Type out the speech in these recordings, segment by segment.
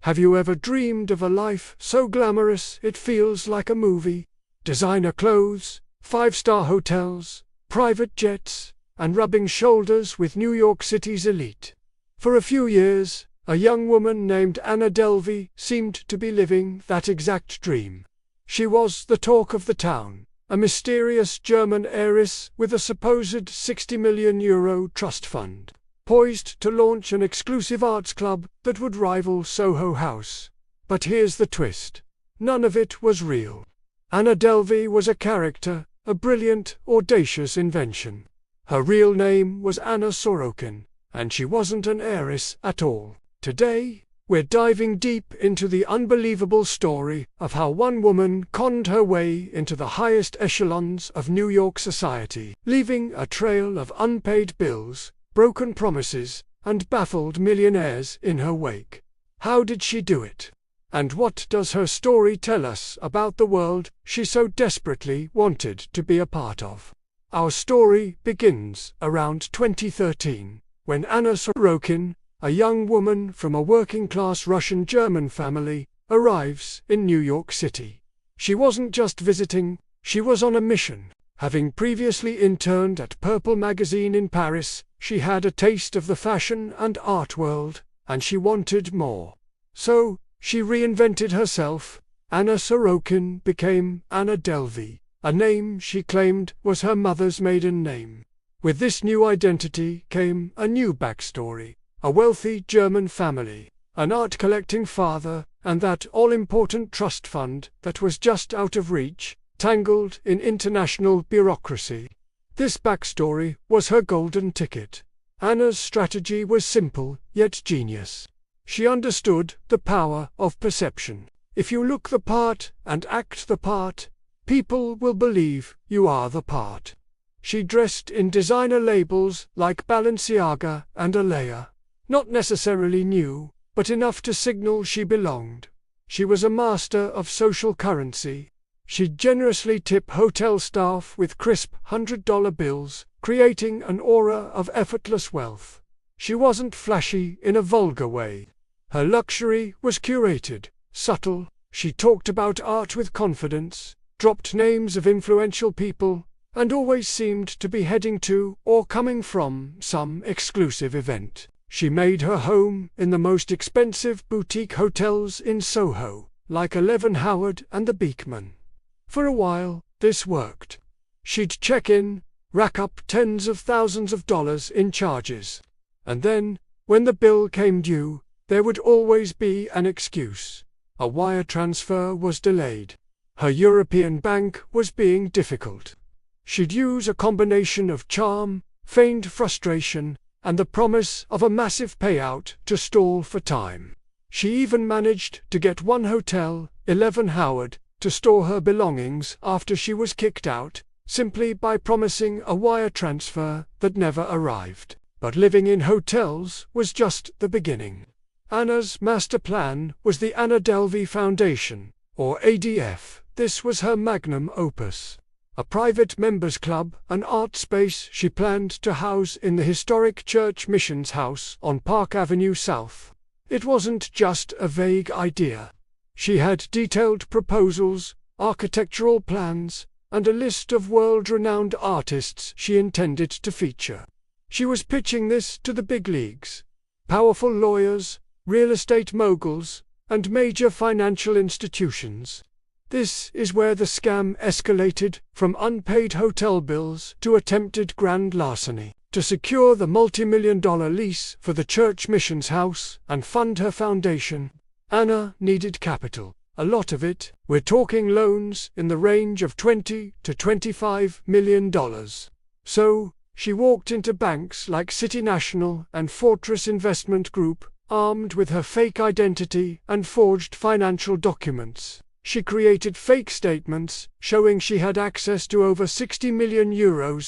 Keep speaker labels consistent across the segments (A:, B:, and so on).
A: Have you ever dreamed of a life so glamorous it feels like a movie? Designer clothes, five-star hotels, private jets, and rubbing shoulders with New York City's elite. For a few years, a young woman named Anna Delvey seemed to be living that exact dream. She was the talk of the town, a mysterious German heiress with a supposed €60 million trust fund, poised to launch an exclusive arts club that would rival Soho House. But here's the twist. None of it was real. Anna Delvey was a character, a brilliant, audacious invention. Her real name was Anna Sorokin, and she wasn't an heiress at all. Today, we're diving deep into the unbelievable story of how one woman conned her way into the highest echelons of New York society, leaving a trail of unpaid bills, broken promises, and baffled millionaires in her wake. How did she do it? And what does her story tell us about the world she so desperately wanted to be a part of? Our story begins around 2013, when Anna Sorokin, a young woman from a working-class Russian-German family, arrives in New York City. She wasn't just visiting, she was on a mission. Having previously interned at Purple magazine in Paris, she had a taste of the fashion and art world, and she wanted more. So, she reinvented herself. Anna Sorokin became Anna Delvey, a name she claimed was her mother's maiden name. With this new identity came a new backstory, a wealthy German family, an art-collecting father, and that all-important trust fund that was just out of reach, tangled in international bureaucracy. This backstory was her golden ticket. Anna's strategy was simple, yet genius. She understood the power of perception. If you look the part and act the part, people will believe you are the part. She dressed in designer labels like Balenciaga and Alea. Not necessarily new, but enough to signal she belonged. She was a master of social currency. She'd generously tip hotel staff with crisp $100 bills, creating an aura of effortless wealth. She wasn't flashy in a vulgar way. Her luxury was curated, subtle. She talked about art with confidence, dropped names of influential people, and always seemed to be heading to or coming from some exclusive event. She made her home in the most expensive boutique hotels in Soho, like 11 Howard and the Beekman. For a while, this worked. She'd check in, rack up tens of thousands of dollars in charges. And then, when the bill came due, there would always be an excuse. A wire transfer was delayed. Her European bank was being difficult. She'd use a combination of charm, feigned frustration, and the promise of a massive payout to stall for time. She even managed to get one hotel, 11 Howard, to store her belongings after she was kicked out, simply by promising a wire transfer that never arrived. But living in hotels was just the beginning. Anna's master plan was the Anna Delvey Foundation, or ADF. This was her magnum opus. A private members club, an art space she planned to house in the historic Church Missions House on Park Avenue South. It wasn't just a vague idea. She had detailed proposals, architectural plans, and a list of world-renowned artists she intended to feature. She was pitching this to the big leagues: powerful lawyers, real estate moguls, and major financial institutions. This is where the scam escalated, from unpaid hotel bills to attempted grand larceny. To secure the multi-million-dollar lease for the Church Missions House and fund her foundation, Anna needed capital. A lot of it. We're talking loans in the range of $20 to $25 million. So, she walked into banks like City National and Fortress Investment Group, armed with her fake identity and forged financial documents. She created fake statements showing she had access to over €60 million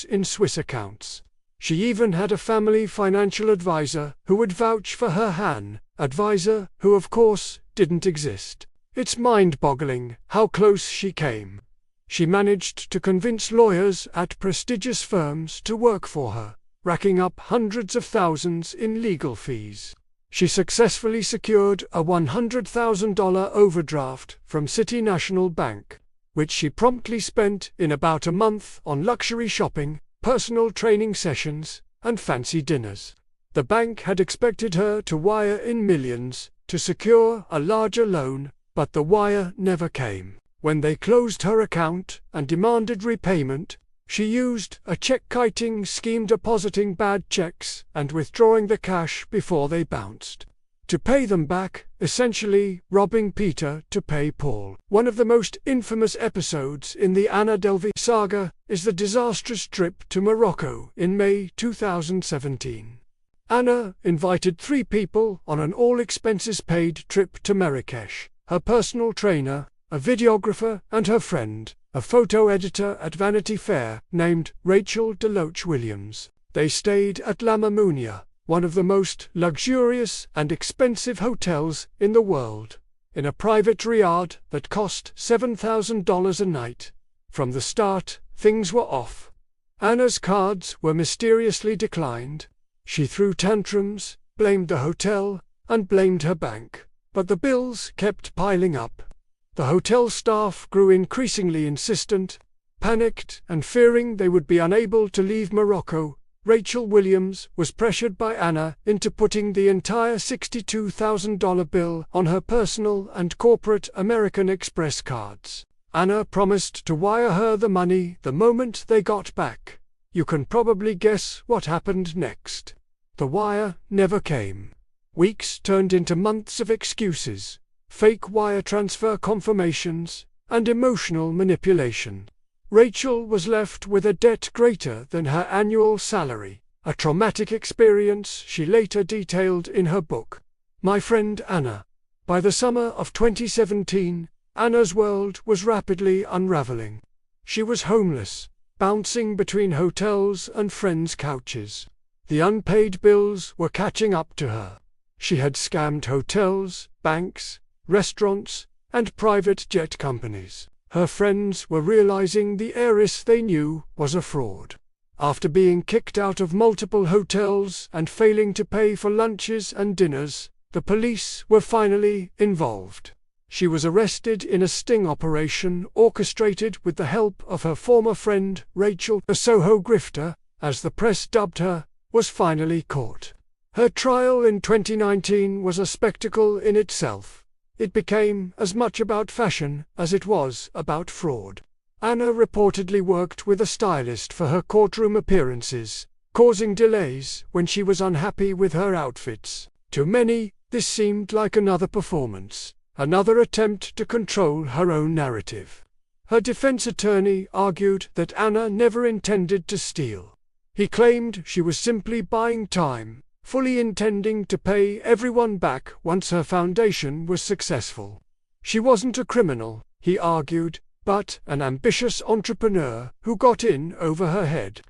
A: in Swiss accounts. She even had a family financial advisor who would vouch for her, an advisor who of course didn't exist. It's mind-boggling how close she came. She managed to convince lawyers at prestigious firms to work for her, racking up hundreds of thousands in legal fees. She successfully secured a $100,000 overdraft from City National Bank, which she promptly spent in about a month on luxury shopping, personal training sessions, and fancy dinners. The bank had expected her to wire in millions to secure a larger loan, but the wire never came. When they closed her account and demanded repayment, she used a check-kiting scheme, depositing bad checks and withdrawing the cash before they bounced, to pay them back, essentially robbing Peter to pay Paul. One of the most infamous episodes in the Anna Delvey saga is the disastrous trip to Morocco in May 2017. Anna invited 3 people on an all-expenses-paid trip to Marrakesh: her personal trainer, a videographer, and her friend, a photo editor at Vanity Fair named Rachel DeLoach Williams. They stayed at La Mamounia, one of the most luxurious and expensive hotels in the world, in a private riad that cost $7,000 a night. From the start, things were off. Anna's cards were mysteriously declined. She threw tantrums, blamed the hotel, and blamed her bank. But the bills kept piling up. The hotel staff grew increasingly insistent. Panicked and fearing they would be unable to leave Morocco, Rachel Williams was pressured by Anna into putting the entire $62,000 bill on her personal and corporate American Express cards. Anna promised to wire her the money the moment they got back. You can probably guess what happened next. The wire never came. Weeks turned into months of excuses, fake wire transfer confirmations, and emotional manipulation. Rachel was left with a debt greater than her annual salary, a traumatic experience she later detailed in her book, My Friend Anna. By the summer of 2017, Anna's world was rapidly unraveling. She was homeless, bouncing between hotels and friends' couches. The unpaid bills were catching up to her. She had scammed hotels, banks, restaurants, and private jet companies. Her friends were realizing the heiress they knew was a fraud. After being kicked out of multiple hotels and failing to pay for lunches and dinners, the police were finally involved. She was arrested in a sting operation orchestrated with the help of her former friend Rachel. The Soho grifter, as the press dubbed her, was finally caught. Her trial in 2019 was a spectacle in itself. It became as much about fashion as it was about fraud. Anna reportedly worked with a stylist for her courtroom appearances, causing delays when she was unhappy with her outfits. To many, this seemed like another performance, another attempt to control her own narrative. Her defense attorney argued that Anna never intended to steal. He claimed she was simply buying time, fully intending to pay everyone back once her foundation was successful. She wasn't a criminal, he argued, but an ambitious entrepreneur who got in over her head.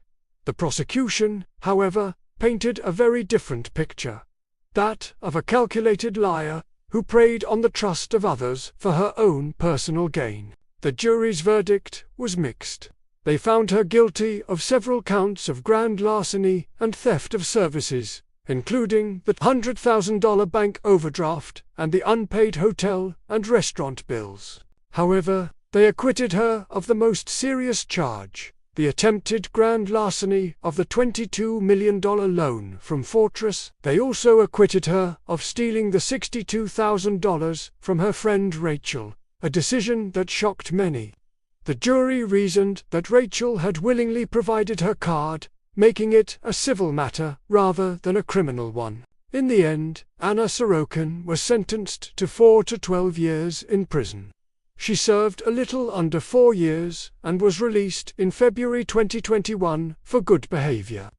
A: The prosecution, however, painted a very different picture. That of a calculated liar who preyed on the trust of others for her own personal gain. The jury's verdict was mixed. They found her guilty of several counts of grand larceny and theft of services, including the $100,000 bank overdraft and the unpaid hotel and restaurant bills. However, they acquitted her of the most serious charge, the attempted grand larceny of the $22 million loan from Fortress. They also acquitted her of stealing the $62,000 from her friend Rachel, a decision that shocked many. The jury reasoned that Rachel had willingly provided her card, making it a civil matter rather than a criminal one. In the end, Anna Sorokin was sentenced to 4 to 12 years in prison. She served a little under 4 years and was released in February 2021 for good behavior.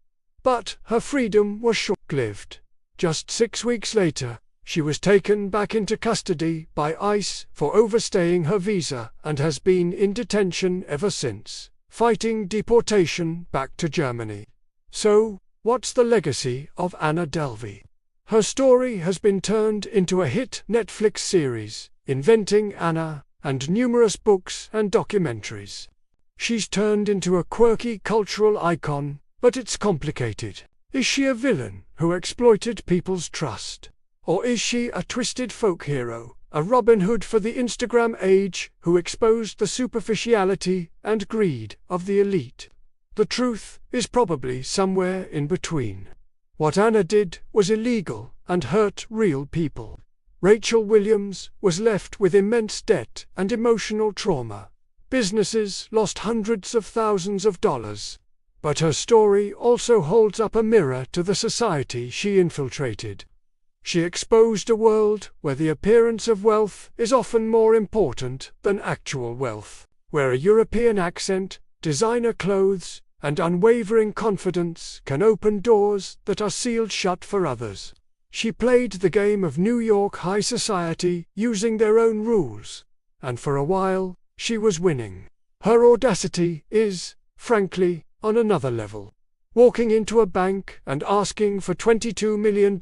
A: But her freedom was short-lived. Just 6 weeks later, she was taken back into custody by ICE for overstaying her visa and has been in detention ever since, fighting deportation back to Germany. So, what's the legacy of Anna Delvey? Her story has been turned into a hit Netflix series, Inventing Anna, and numerous books and documentaries. She's turned into a quirky cultural icon, but it's complicated. Is she a villain who exploited people's trust? Or is she a twisted folk hero, a Robin Hood for the Instagram age who exposed the superficiality and greed of the elite? The truth is probably somewhere in between. What Anna did was illegal and hurt real people. Rachel Williams was left with immense debt and emotional trauma. Businesses lost hundreds of thousands of dollars. But her story also holds up a mirror to the society she infiltrated. She exposed a world where the appearance of wealth is often more important than actual wealth, where a European accent, designer clothes, and unwavering confidence can open doors that are sealed shut for others. She played the game of New York high society using their own rules, and for a while, she was winning. Her audacity is, frankly, on another level. Walking into a bank and asking for $22 million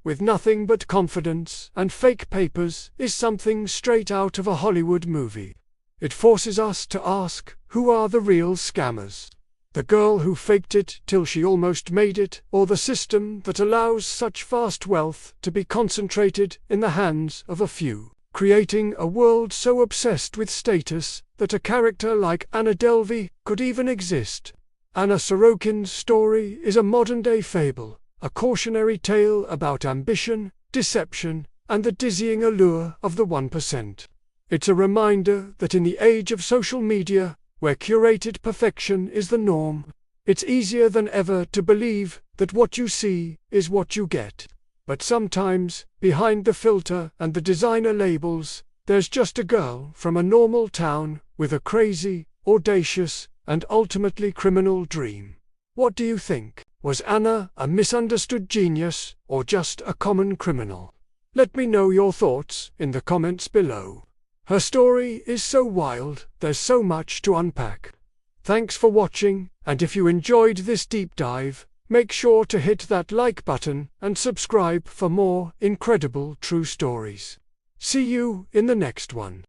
A: with nothing but confidence and fake papers is something straight out of a Hollywood movie. It forces us to ask, who are the real scammers? The girl who faked it till she almost made it, or the system that allows such vast wealth to be concentrated in the hands of a few, creating a world so obsessed with status that a character like Anna Delvey could even exist? Anna Sorokin's story is a modern-day fable, a cautionary tale about ambition, deception, and the dizzying allure of the 1%. It's a reminder that in the age of social media, where curated perfection is the norm, it's easier than ever to believe that what you see is what you get. But sometimes, behind the filter and the designer labels, there's just a girl from a normal town with a crazy, audacious, and ultimately criminal dream. What do you think? Was Anna a misunderstood genius or just a common criminal? Let me know your thoughts in the comments below. Her story is so wild, there's so much to unpack. Thanks for watching, and if you enjoyed this deep dive, make sure to hit that like button and subscribe for more incredible true stories. See you in the next one.